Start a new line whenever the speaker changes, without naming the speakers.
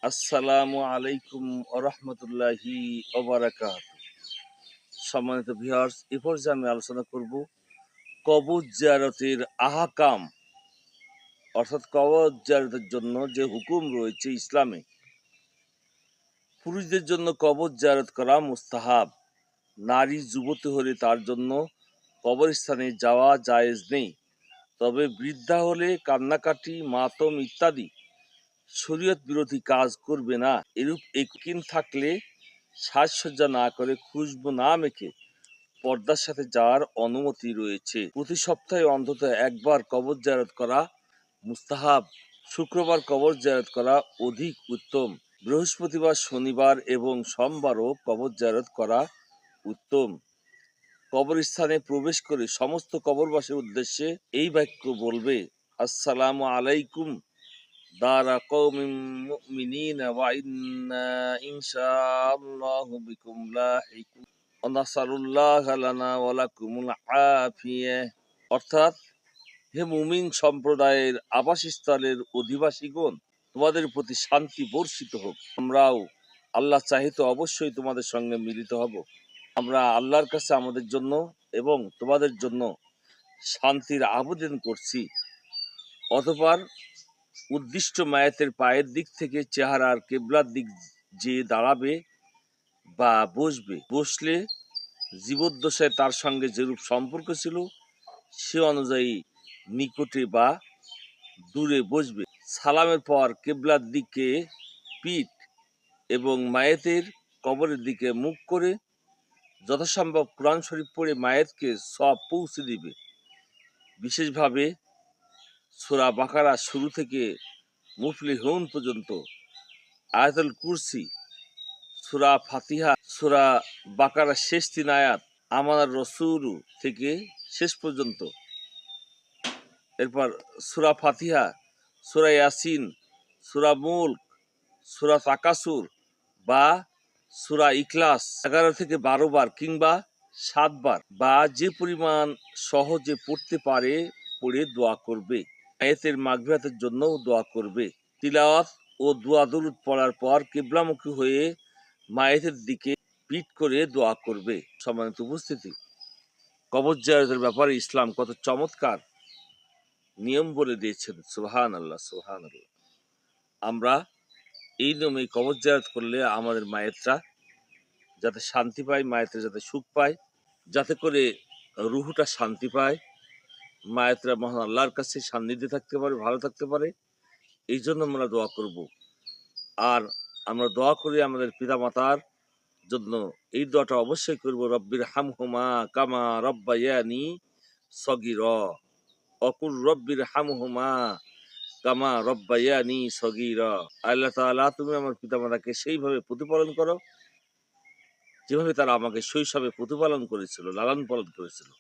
আসসালামু আলাইকুম ওরহমতুল্লাহি ওবারাকাতুহু। সম্মানিত ভিউয়ার্স, এ পর্যায়ে আমি আলোচনা করব কবর জিয়ারতের আহকাম, অর্থাৎ কবর জিয়ারতের জন্য যে হুকুম রয়েছে ইসলামে। পুরুষদের জন্য কবর জিয়ারত করা মুস্তাহাব। নারী যুবতী হলে তার জন্য কবরস্থানে যাওয়া জায়েজ নেই। তবে বৃদ্ধা হলে কান্নাকাটি, মাতম ইত্যাদি শরীয়ত বিরোধী কাজ করবে না। এরূপ একিন থাকলে সাজসজ্জা না করে, খুশবু না মেখে পর্দার সাথে যাওয়ার অনুমতি রয়েছে। প্রতি সপ্তাহে অন্তত একবার কবর জিয়ারত করা মুস্তাহাব। শুক্রবার কবর জিয়ারত করা অধিক উত্তম। বৃহস্পতিবার, শনিবার এবং সোমবারও কবর জিয়ারত করা উত্তম। কবরস্থানে প্রবেশ করে সমস্ত কবরবাসীর উদ্দেশ্যে এই বাক্য বলবে: আসসালামু আলাইকুম দারা কওমিন মুমিনিন ওয়া ইন্না ইনশাআল্লাহু বিকুম লাহিকুন ওয়া নাসালুল্লাহ লানা ওয়া লাকুমুল আফিয়া। অর্থাৎ, হে মুমিন সম্প্রদায়ের আবাসস্থলের অধিবাসীগণ, তোমাদের প্রতি শান্তি বর্ষিত হোক। আমরাও আল্লাহ চাহিত অবশ্যই তোমাদের সঙ্গে মিলিত হব। আমরা আল্লাহর কাছে আমাদের জন্য এবং তোমাদের জন্য শান্তির আবেদন করছি। অতঃপর উদ্দিষ্ট মায়াতের পায়ের দিক থেকে চেহারার কেবলার দিক যে দাঁড়াবে বা বসবে, বসলে জীবদ্দশায় তার সঙ্গে যেরূপ সম্পর্ক ছিল সে অনুযায়ী নিকটে বা দূরে বসবে। সালামের পর কেবলার দিকে পিঠ এবং মায়েতের কবরের দিকে মুখ করে যথাসম্ভব কোরআন শরীফ পড়ে মায়েতকে সব পৌঁছে দিবে। বিশেষভাবে সূরা বাকারা শুরু থেকে মুফলিহুন পর্যন্ত, আয়াতুল কুরসি, সূরা ফাতিহা, সূরা বাকারার শেষ 3 আয়াত, আমানার রসুলু থেকে শেষ পর্যন্ত, এরপর সূরা ফাতিহা, সূরা ইয়াসিন, সূরা মুলক, সূরা তাকাসুর বা সূরা ইখলাস 11 থেকে 12 বার কিংবা 7 বার বা যে পরিমাণ সহজে পড়তে পারে পড়ে দোয়া করবে। আয়াতের মাগফিরাতের জন্যও দোয়া করবে। তিলাওয়াত ও দোয়া দরুদ পড়ার পর কিবলামুখী হয়ে মায়েতের দিকে পিঠ করে দোয়া করবে। সম্মানিত উপস্থিতি, কবর জিয়ারতের ব্যাপারে ইসলাম কত চমৎকার নিয়ম বলে দিয়েছেন। সুবহানাল্লাহ, সুবহানাল্লাহ। আমরা এই নিয়মে কবর জিয়ারত করলে আমাদের মায়েতরা যাতে শান্তি পায়, মায়েতরা যাতে সুখ পায়, যাতে করে রুহুটা শান্তি পায়, মায়েতরা মহান আল্লাহর কাছে সান্নিধ্যে থাকতে পারে, ভালো থাকতে পারে, এই জন্য আমরা দোয়া করব। আর আমরা দোয়া করি আমাদের পিতা মাতার জন্য। এই দোয়াটা অবশ্যই করব: রব্বির হামহুমা কামা রব্বায়ানি সগীরা। অকুল রব্বির হামহুমা কামা রব্বায়ানি সগীরা। আল্লাহ তাআলা, তুমি আমার পিতামাতাকে সেইভাবে প্রতিপালন করো যেভাবে তারা আমাকে শৈশবে প্রতিপালন করেছিল, লালন পালন করেছিল।